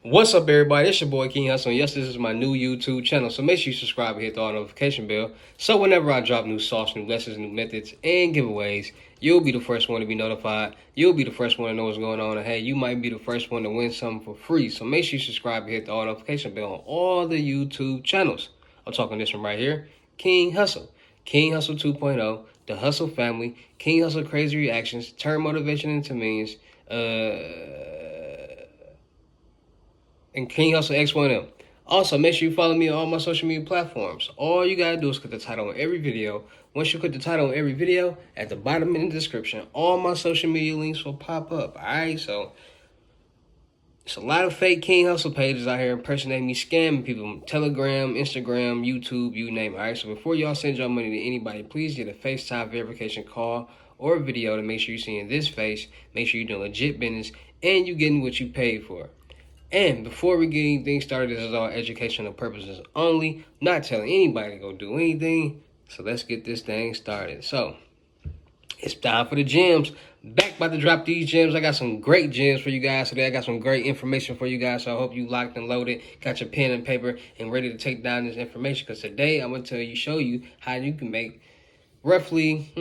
What's up, everybody? It's your boy King Hussle, and yes, this is my new YouTube channel. So make sure you subscribe and hit the all notification bell. So whenever I drop new sauce, new lessons, new methods, and giveaways, you'll be the first one to be notified. You'll be the first one to know what's going on. And hey, you might be the first one to win something for free. So make sure you subscribe and hit the all notification bell on all the YouTube channels. I'm talking this one right here, King Hussle. King Hussle 2.0, the Hussle family, King Hussle crazy reactions, turn motivation into memes, and King Hussle X1M. Also, make sure you follow me on all my social media platforms. All you gotta do is click the title on every video. Once you click the title on every video, at the bottom in the description, all my social media links will pop up. Alright, so it's a lot of fake King Hussle pages out here impersonating me, scamming people. Telegram, Instagram, YouTube, you name it. Alright, so before y'all send your money to anybody, please get a FaceTime verification call or video to make sure you're seeing this face, make sure you're doing legit business, and you're getting what you paid for. And before we get anything started, this is all educational purposes only. Not telling anybody to go do anything. So let's get this thing started. So it's time for the gems. Back about to drop these gems. I got some great gems for you guys today. I got some great information for you guys. So I hope you locked and loaded, got your pen and paper, and ready to take down this information. Because today I'm gonna show you how you can make roughly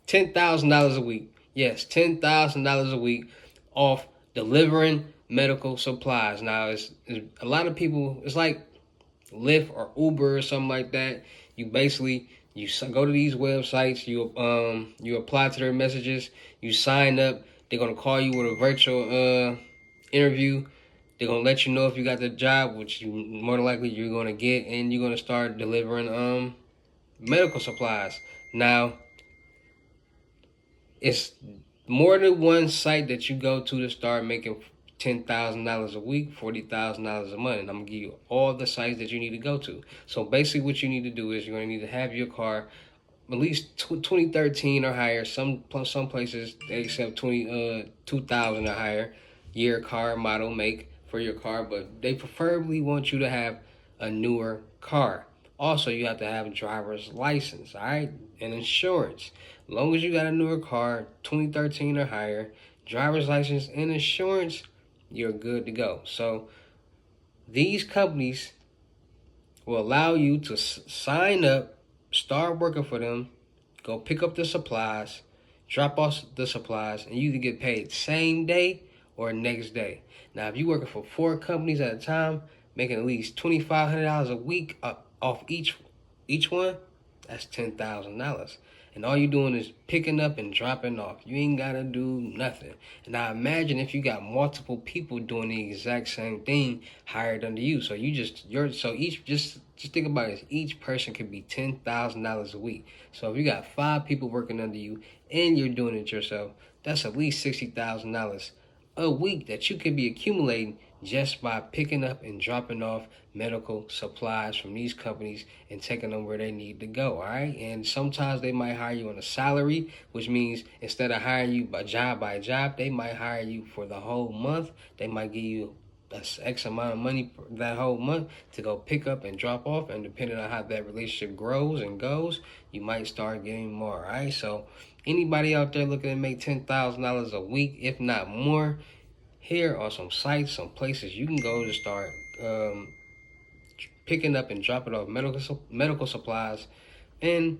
$10,000 a week. Yes, $10,000 a week off delivering medical supplies. Now, it's a lot of people, it's like Lyft or Uber or something like that. You basically, you go to these websites, you apply to their messages, you sign up. They're going to call you with a virtual interview. They're going to let you know if you got the job, which you more than likely you're going to get, and you're going to start delivering medical supplies. Now, it's more than one site that you go to start making $10,000 a week, $40,000 a month. And I'm gonna give you all the sites that you need to go to. So basically what you need to do is you're gonna need to have your car at least 2013 or higher. Some places they accept 2000 or higher year, car, model, make for your car, but they preferably want you to have a newer car. Also, you have to have a driver's license, all right, and insurance. As long as you got a newer car, 2013 or higher, driver's license and insurance, you're good to go. So these companies will allow you to sign up, start working for them, go pick up the supplies, drop off the supplies, and you can get paid same day or next day. Now, if you're working for 4 companies at a time, making at least $2,500 a week off each one, that's $10,000. And all you're doing is picking up and dropping off. You ain't gotta do nothing. And now imagine if you got multiple people doing the exact same thing hired under you. So just think about it. Each person could be $10,000 a week. So if you got 5 people working under you and you're doing it yourself, that's at least $60,000 a week that you could be accumulating just by picking up and dropping off medical supplies from these companies and taking them where they need to go, all right? And sometimes they might hire you on a salary, which means instead of hiring you by job, they might hire you for the whole month. They might give you that's X amount of money that whole month to go pick up and drop off, and depending on how that relationship grows and goes, you might start getting more, all right? So anybody out there looking to make $10,000 a week, if not more, here are some sites, some places you can go to start picking up and dropping off medical supplies and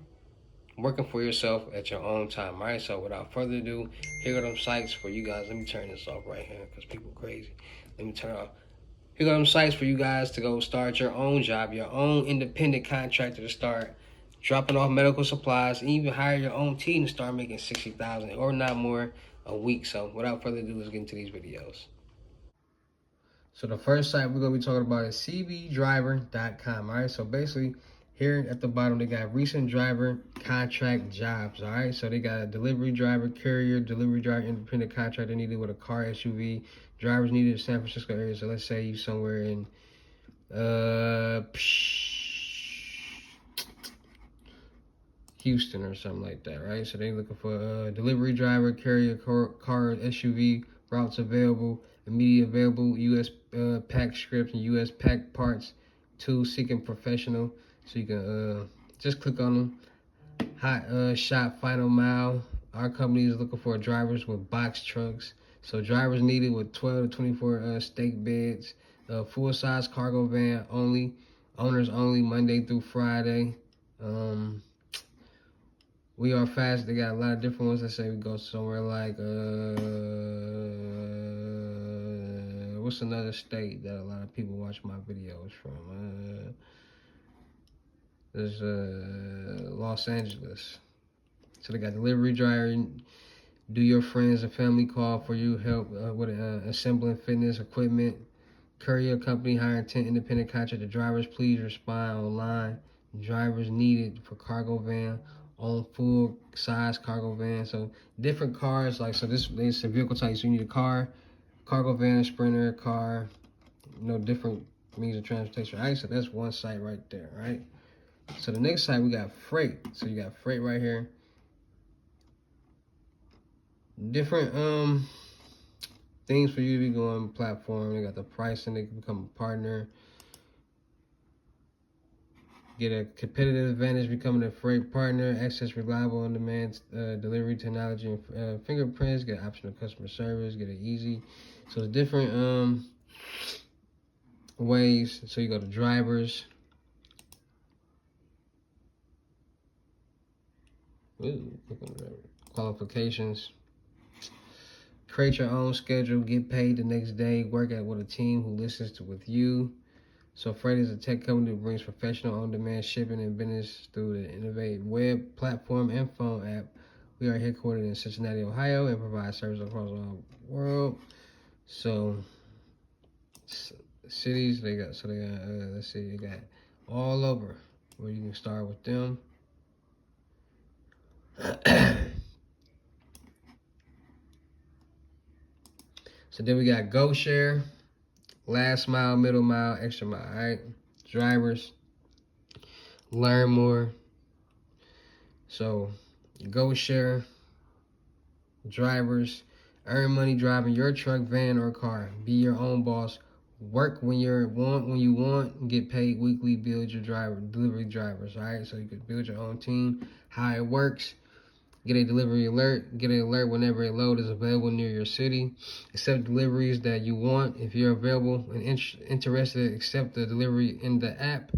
working for yourself at your own time. All right, so without further ado, here are them sites for you guys. Let me turn this off right here because people are crazy. Let me turn it off. Here are them sites for you guys to go start your own job, your own independent contractor to start dropping off medical supplies, and even hire your own team to start making $60,000 or not more a week. So without further ado, let's get into these videos. So the first site we're going to be talking about is cbdriver.com. All right, so basically here at the bottom they got recent driver contract jobs. All right, so they got a delivery driver, courier, delivery driver, independent contractor needed with a car, SUV, drivers needed in San Francisco area. So let's say you somewhere in Houston or something like that, right? So they're looking for a delivery driver, carrier, car, SUV, routes available, immediate available, U.S. pack scripts and U.S. pack parts, tools seeking professional. So you can just click on them. Hot shot final mile. Our company is looking for drivers with box trucks. So drivers needed with 12 to 24 stake beds. Full-size cargo van only. Owners only, Monday through Friday. We are fast. They got a lot of different ones. Let's say we go somewhere like what's another state that a lot of people watch my videos from? There's Los Angeles. So they got delivery driver. Do your friends and family call for you? Help with assembling fitness equipment. Courier company hiring 10 independent contractor drivers. Please respond online. Drivers needed for cargo van on full size cargo van. So different cars, like, so this is a vehicle type. So you need a car, cargo van, sprinter, car, different means of transportation. All right, so that's one site right there. Right. So the next site we got freight. So you got freight right here. Different things for you to be going platform. They got the pricing. They can become a partner. Get a competitive advantage becoming a freight partner. Access reliable on-demand delivery technology and fingerprints. Get optional customer service. Get it easy. So it's different ways. So you go to drivers. Qualifications. Create your own schedule. Get paid the next day. Work with a team who listens with you. So Freight is a tech company that brings professional on-demand shipping and business through the innovative web platform and phone app. We are headquartered in Cincinnati, Ohio, and provide service across the world. So cities they got. Let's see, they got all over where you can start with them. So then we got GoShare, last mile, middle mile, extra mile. All right, drivers, learn more. So GoShare, drivers, earn money driving your truck, van, or car. Be your own boss. Work when you want, and get paid weekly. Build your delivery drivers. All right, so you can build your own team. How it works. Get a delivery alert. Get an alert whenever a load is available near your city. Accept deliveries that you want. If you're available and interested, accept the delivery in the app.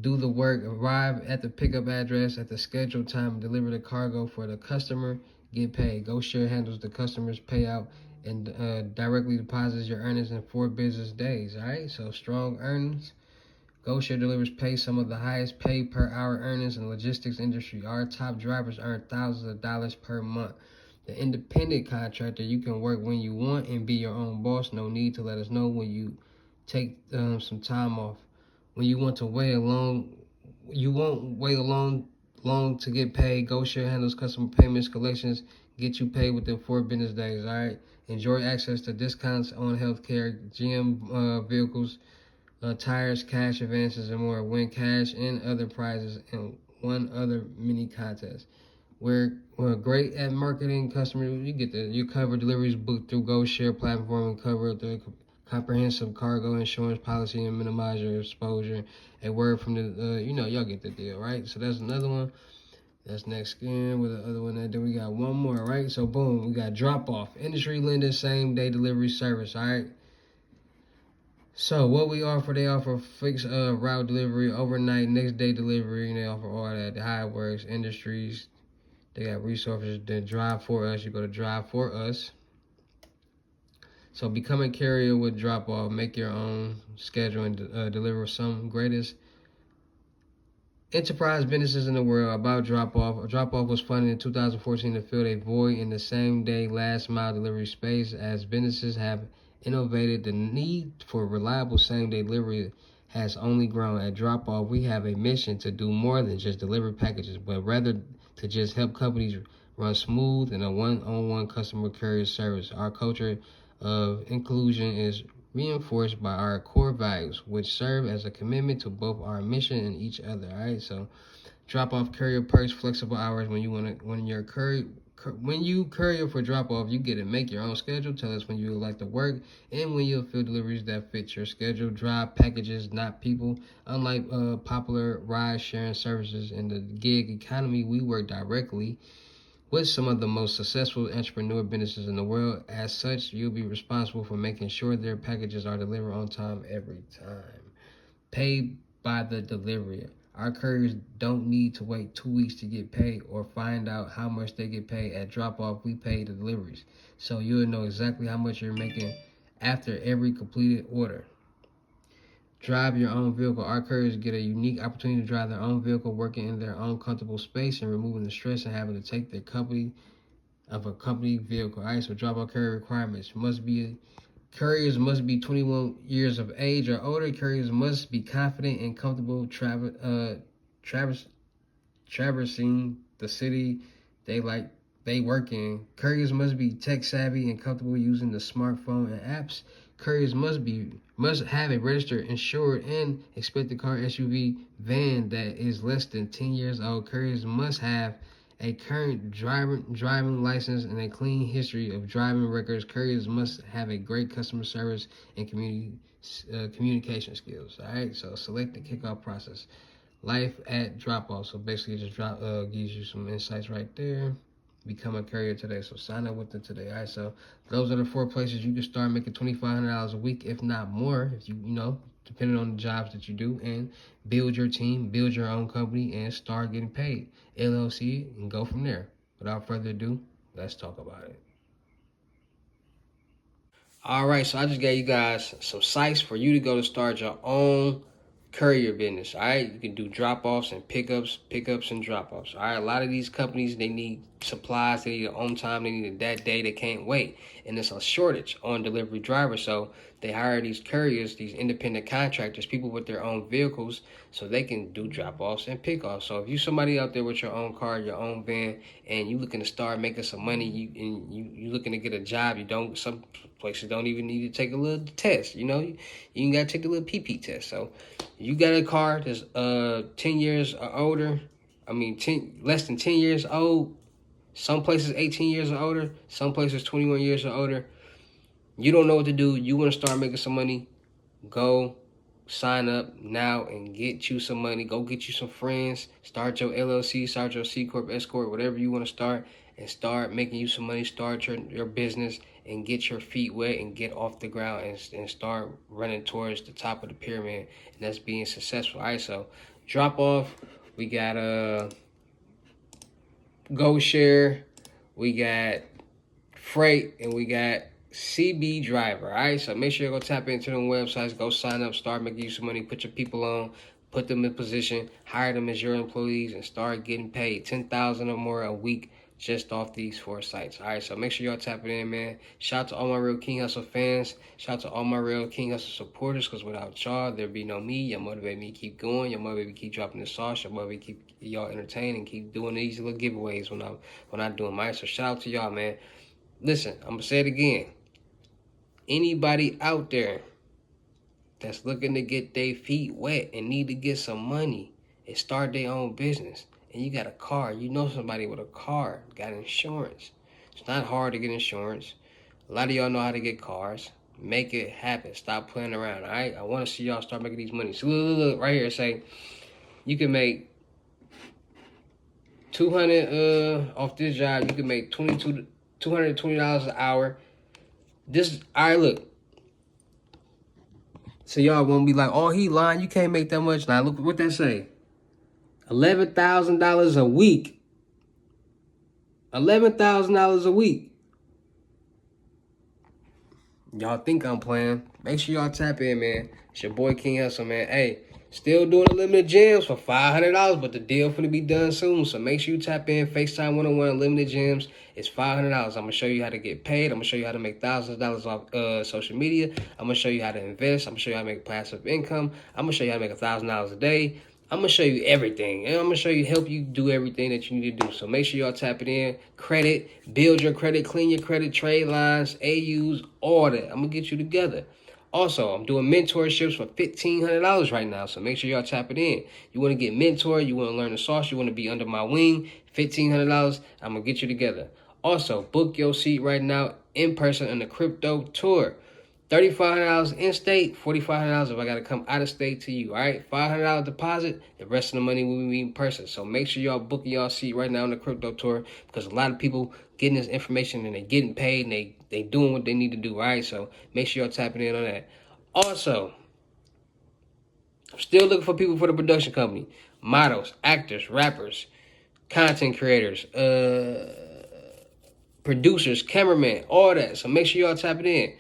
Do the work. Arrive at the pickup address at the scheduled time and deliver the cargo for the customer. Get paid. GoShare handles the customer's payout and directly deposits your earnings in 4 business days. All right, so strong earnings. GoShare delivers pay some of the highest pay per hour earnings in the logistics industry. Our top drivers earn thousands of dollars per month. The independent contractor, you can work when you want and be your own boss. No need to let us know when you take some time off. When you want to wait you won't wait long to get paid. GoShare handles customer payments, collections, get you paid within 4 business days. All right. Enjoy access to discounts on healthcare, GM vehicles, tires, cash advances, and more. Win cash and other prizes and one other mini contest. We're great at marketing customers. You cover deliveries booked through GoShare platform and cover the comprehensive cargo insurance policy and minimize your exposure. A word from the y'all get the deal, right? So that's another one. That's next skin with the other one. Then we got one more, right? So boom, we got drop off, industry lending, same day delivery service. All right. So what we offer, they offer fixed route delivery, overnight, next day delivery, and they offer all that. How it works, industries. They got resources. Then Drive for Us. You go to Drive for Us. So become a carrier with drop off. Make your own schedule and deliver some greatest enterprise businesses in the world about drop off. Drop off was funded in 2014 to fill a void in the same day last mile delivery space. As businesses have innovated, the need for reliable same day delivery has only grown. At Drop Off, we have a mission to do more than just deliver packages, but rather to just help companies run smooth and a one-on-one customer carrier service. Our culture of inclusion is reinforced by our core values, which serve as a commitment to both our mission and each other. All right, so drop off courier perks, flexible hours when you courier for drop off, you get to make your own schedule. Tell us when you would like to work and when you'll fill deliveries that fit your schedule. Drive packages, not people. Unlike popular ride sharing services in the gig economy, we work directly with some of the most successful entrepreneur businesses in the world. As such, you'll be responsible for making sure their packages are delivered on time every time. Paid by the delivery. Our couriers don't need to wait 2 weeks to get paid or find out how much they get paid at drop off. We pay the deliveries, so you'll know exactly how much you're making after every completed order. Drive your own vehicle. Our couriers get a unique opportunity to drive their own vehicle, working in their own comfortable space and removing the stress and having to take their company of a company vehicle. All right, so drop off courier requirements couriers must be 21 years of age or older. Couriers must be confident and comfortable traversing the city they work in. Couriers must be tech savvy and comfortable using the smartphone and apps. Couriers must have a registered, insured, and expected car, SUV, van that is less than 10 years old. Couriers must have a current driving license and a clean history of driving records. Couriers must have a great customer service and communication skills. All right, so select the kickoff process. Life at drop off. So basically, it just gives you some insights right there. Become a courier today. So sign up with them today. All right. So those are the 4 places you can start making $2,500 a week, if not more, if you know, depending on the jobs that you do, and build your team, build your own company, and start getting paid. LLC, and go from there. Without further ado, let's talk about it. All right, so I just gave you guys some sites for you to go to start your own courier business. All right, you can do drop-offs and pickups and drop-offs. All right, a lot of these companies, they need supplies, they need it on time, they need it that day, they can't wait, and there's a shortage on delivery drivers. So they hire these couriers, these independent contractors, people with their own vehicles, so they can do drop-offs and pick-offs. So if you somebody out there with your own car, your own van, and you looking to start making some money, you looking to get a job, some places don't even need to take a little test. You ain't got to take the little PP test. So you got a car that's 10 years or older, less than 10 years old, some places 18 years or older, some places 21 years or older. You don't know what to do, you want to start making some money, go sign up now and get you some money. Go get you some friends, start your LLC, start your C Corp, S Corp, whatever you want to start, and start making you some money. Start your business and get your feet wet and get off the ground and start running towards the top of the pyramid, and that's being successful. All right, so drop off, we got Go Share, we got Freight, and we got CB Driver. All right, so make sure you go tap into them websites, go sign up, start making you some money, put your people on, put them in position, hire them as your employees, and start getting paid $10,000 or more a week just off these 4 sites. All right, so make sure y'all tap it in, man. Shout out to all my real King Hussle fans. Shout out to all my real King Hussle supporters, because without y'all, there'd be no me. Y'all motivate me to keep going. Y'all motivate me to keep dropping the sauce. Y'all motivate me to keep y'all entertained and keep doing these little giveaways when I do them. All right, so shout out to y'all, man. Listen, I'm going to say it again. Anybody out there that's looking to get their feet wet and need to get some money and start their own business, and you got a car, you know somebody with a car, got insurance. It's not hard to get insurance. A lot of y'all know how to get cars. Make it happen. Stop playing around, all right? I want to see y'all start making these money. So look, right here, say you can make 200 off this job. You can make $220 an hour. All right, look. So y'all won't be like, oh, he lying. You can't make that much. Now, look what that say. $11,000 a week. $11,000 a week. Y'all think I'm playing. Make sure y'all tap in, man. It's your boy King Hussle, man. Hey, still doing unlimited gems for $500, but the deal finna be done soon. So make sure you tap in. FaceTime 101 unlimited gems. It's $500. I'm gonna show you how to get paid. I'm gonna show you how to make thousands of dollars off social media. I'm gonna show you how to invest. I'm gonna show you how to make passive income. I'm gonna show you how to make $1,000 a day. I'm gonna show you everything, and I'm gonna help you do everything that you need to do. So make sure y'all tap it in. Credit, build your credit, clean your credit, trade lines, AUs, all that. I'm gonna get you together. Also, I'm doing mentorships for $1,500 right now, so make sure y'all tap it in. You want to get mentored, you want to learn the sauce, you want to be under my wing, $1,500, I'm going to get you together. Also, book your seat right now in person on the crypto tour. $3,500 in state, $4,500 if I gotta come out of state to you. All right, $500 deposit. The rest of the money will be in person. So make sure y'all booking y'all seat right now on the crypto tour, because a lot of people getting this information and they getting paid and they doing what they need to do. All right, so make sure y'all tapping in on that. Also, I'm still looking for people for the production company, models, actors, rappers, content creators, producers, cameramen, all that. So make sure y'all tap it in.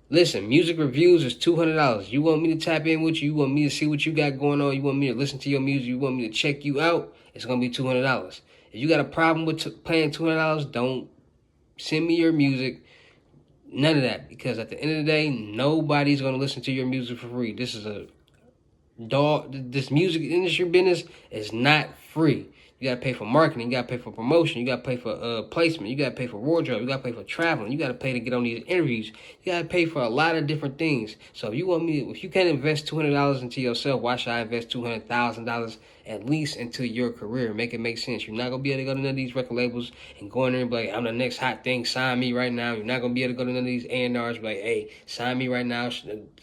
Listen, music reviews is $200. You want me to tap in with you? You want me to see what you got going on? You want me to listen to your music? You want me to check you out? It's going to be $200. If you got a problem with paying $200, don't send me your music. None of that. Because at the end of the day, nobody's going to listen to your music for free. This is a dog. This music industry business is not free. You gotta pay for marketing, you gotta pay for promotion, you gotta pay for placement, you gotta pay for wardrobe, you gotta pay for traveling, you gotta pay to get on these interviews, you gotta pay for a lot of different things. So if you can't invest $200 into yourself, why should I invest $200,000 at least into your career? Make it make sense. You're not gonna be able to go to none of these record labels and go in there and be like, I'm the next hot thing, sign me right now. You're not gonna be able to go to none of these A&Rs and be like, hey, sign me right now,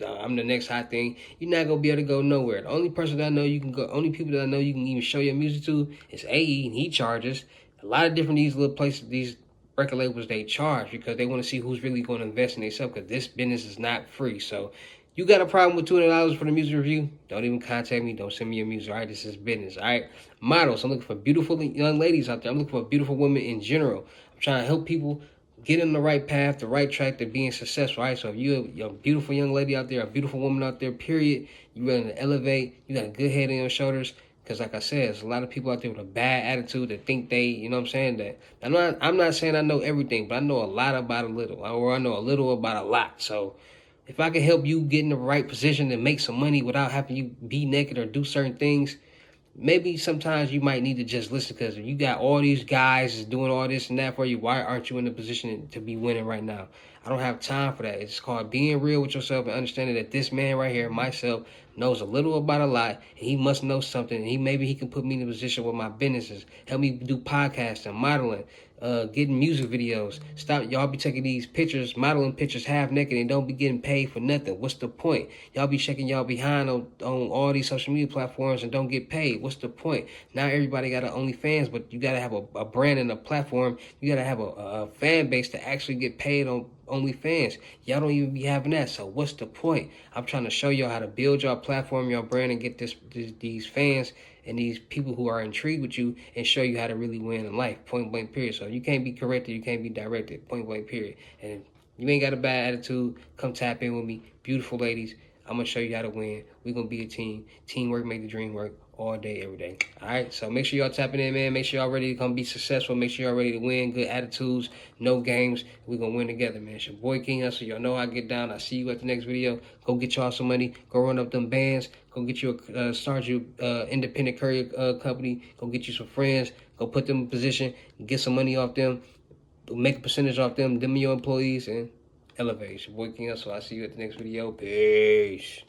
I'm the next hot thing. You're not gonna be able to go nowhere. The only person that I know you can go, only people that I know you can even show your music to is AE, and he charges. A lot of different these little places, these record labels, they charge because they want to see who's really going to invest in themselves, because this business is not free. So you got a problem with $200 for the music review? Don't even contact me. Don't send me your music. All right, this is business. All right, models. I'm looking for beautiful young ladies out there. I'm looking for beautiful women in general. I'm trying to help people get in the right path, the right track to being successful. All right, so if you're a beautiful young lady out there, a beautiful woman out there, period, you're ready to elevate, you got a good head on your shoulders. Because like I said, there's a lot of people out there with a bad attitude that think they, you know what I'm saying, that I'm not saying I know everything, but I know a lot about a little, or I know a little about a lot. So if I can help you get in the right position and make some money without having you be naked or do certain things, maybe sometimes you might need to just listen, because if you got all these guys doing all this and that for you, why aren't you in the position to be winning right now? I don't have time for that. It's called being real with yourself and understanding that this man right here, myself, knows a little about a lot, and he must know something, and maybe he can put me in a position where my businesses, help me do podcasting, modeling, getting music videos. Stop, y'all be taking these pictures, modeling pictures half naked, and don't be getting paid for nothing. What's the point? Y'all be shaking y'all behind on all these social media platforms and don't get paid. What's the point? Now everybody got an OnlyFans, but you gotta have a brand and a platform. You gotta have a fan base to actually get paid on OnlyFans. Y'all don't even be having that. So what's the point? I'm trying to show y'all how to build your platform, your brand, and get these fans and these people who are intrigued with you, and show you how to really win in life. Point blank, period. So you can't be corrected, you can't be directed. Point blank, period. And you ain't got a bad attitude, come tap in with me. Beautiful ladies, I'm going to show you how to win. We're going to be a team. Teamwork make the dream work all day, every day. All right? So make sure y'all tapping in, man. Make sure y'all ready to come be successful. Make sure y'all ready to win. Good attitudes, no games. We're going to win together, man. It's your boy, King Hussle. Y'all know how I get down. I'll see you at the next video. Go get y'all some money. Go run up them bands. Go get you start your independent courier company. Go get you some friends. Go put them in position. Get some money off them. Make a percentage off them. Them your employees, and elevate. It's your boy, King Hussle. I'll see you at the next video. Peace.